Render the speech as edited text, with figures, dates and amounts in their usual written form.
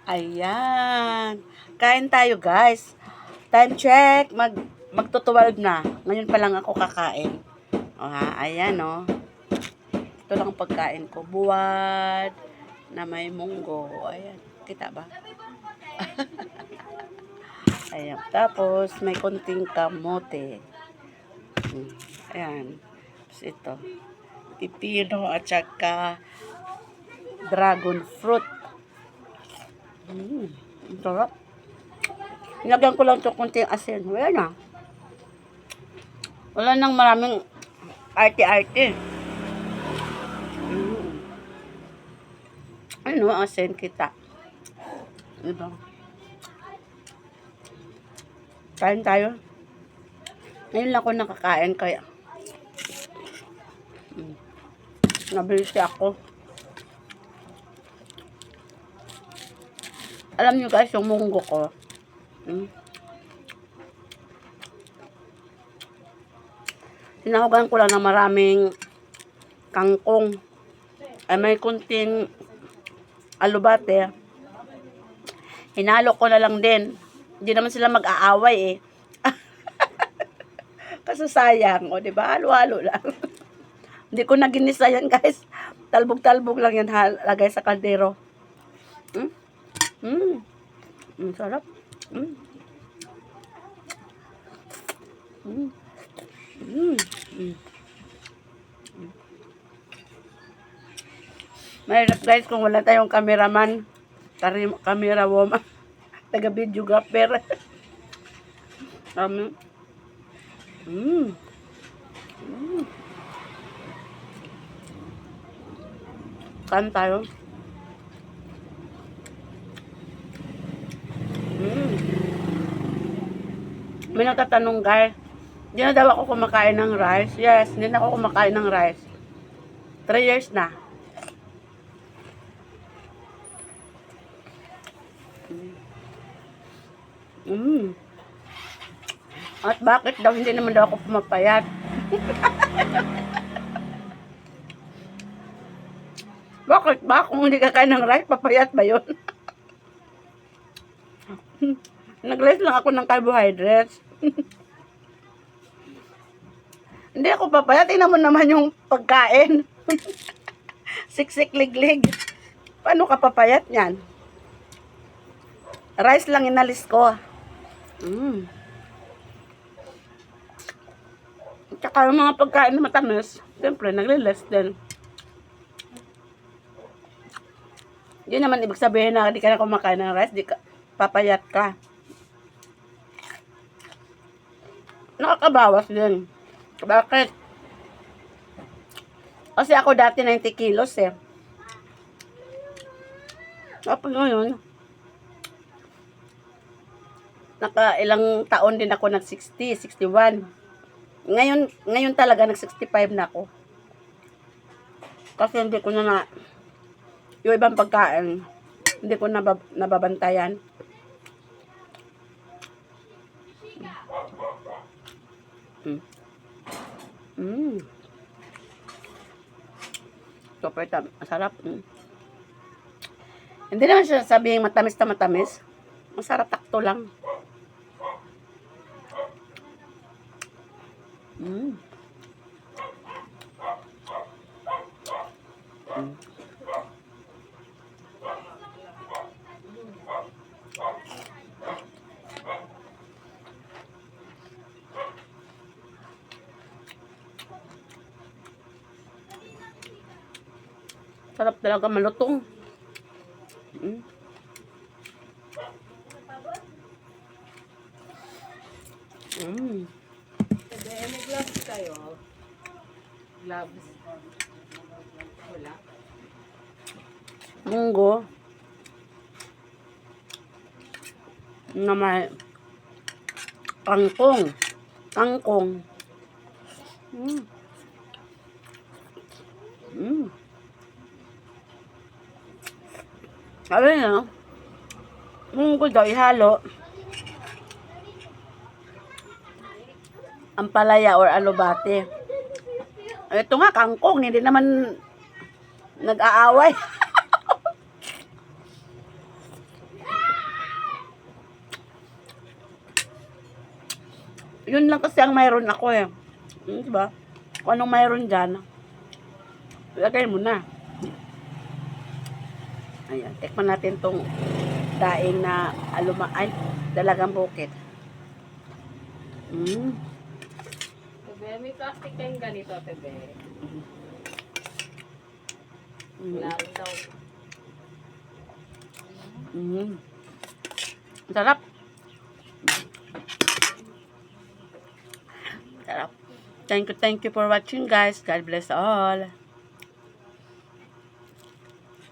Ayan. Kain tayo, guys. Time check. Magto-12 na. Ngayon pa lang ako kakain. O ha, ayan o. Ito lang ang pagkain ko. Buwad na may munggo. Ayan. Kita ba? Ayan. Tapos, may konting kamote. Ayan. Tapos ito. Pipino at saka dragon fruit. Ang sarap. Nilagyan ko lang ito konting asin. Wala na. Wala nang maraming arte-arte. Ano, asin kita. Diba? Kain tayo. Ngayon lang ako nakakain kaya. Nabilis ako. Alam nyo guys, yung munggo ko. Sinahugan ko lang ng maraming kangkong. Ay may kunting alubate. Hinalo ko na lang din. Hindi naman sila mag-aaway eh. Kasi sayang, o diba? Halo-halo lang. Hindi ko na ginisa yan guys. Talbog-talbog lang yan lagay sa kaldero. Sarap. Mahirap guys kung wala tayong cameraman, camera woman, taga videographer. Kan tayo. May nagtatanong guys, hindi na daw ako kumakain ng rice. Yes, hindi na ako kumakain ng rice. 3 years na. At bakit daw hindi naman daw ako pumapayat? Bakit ba? Kung hindi ka kain ng rice, papayat ba yun? Nag-less lang ako ng carbohydrates. Hindi ako papayat. Tingnan mo naman yung pagkain. Siksik liglig. Paano ka papayat yan? Rice lang inalis ko. Tsaka yung mga pagkain na matamis, siyempre, nagli-less din. Hindi naman ibig sabihin na hindi ka na kumakain ng rice, di ka, papayat ka. Nakakabawas din. Bakit? Kasi ako dati 90 kilos eh. Tapos ngayon, ilang taon din ako nag-60, 61. Ngayon talaga nag-65 na ako. Kasi hindi ko na yung ibang pagkain, hindi ko nababantayan. Super masarap. Hindi naman siya sabihin matamis na matamis. Masarap, takto lang. Sarap talaga malutong. May gloves kayo? Gloves? Wala? Munggo. Na may kangkong. Kangkong. Sabi niya, munggo daw ihalo ang palaya or alubate. Ito nga, kangkong, hindi naman nag-aaway. Yun lang kasi ang mayroon ako eh. Diba? Kung anong mayroon dyan, lagay mo na. Ayan, tikman natin tong daing na dalagang bukid. Tebe, may plastic kayong ganito, tebe. Wala rin daw. Sarap. Sarap. Thank you for watching guys. God bless all.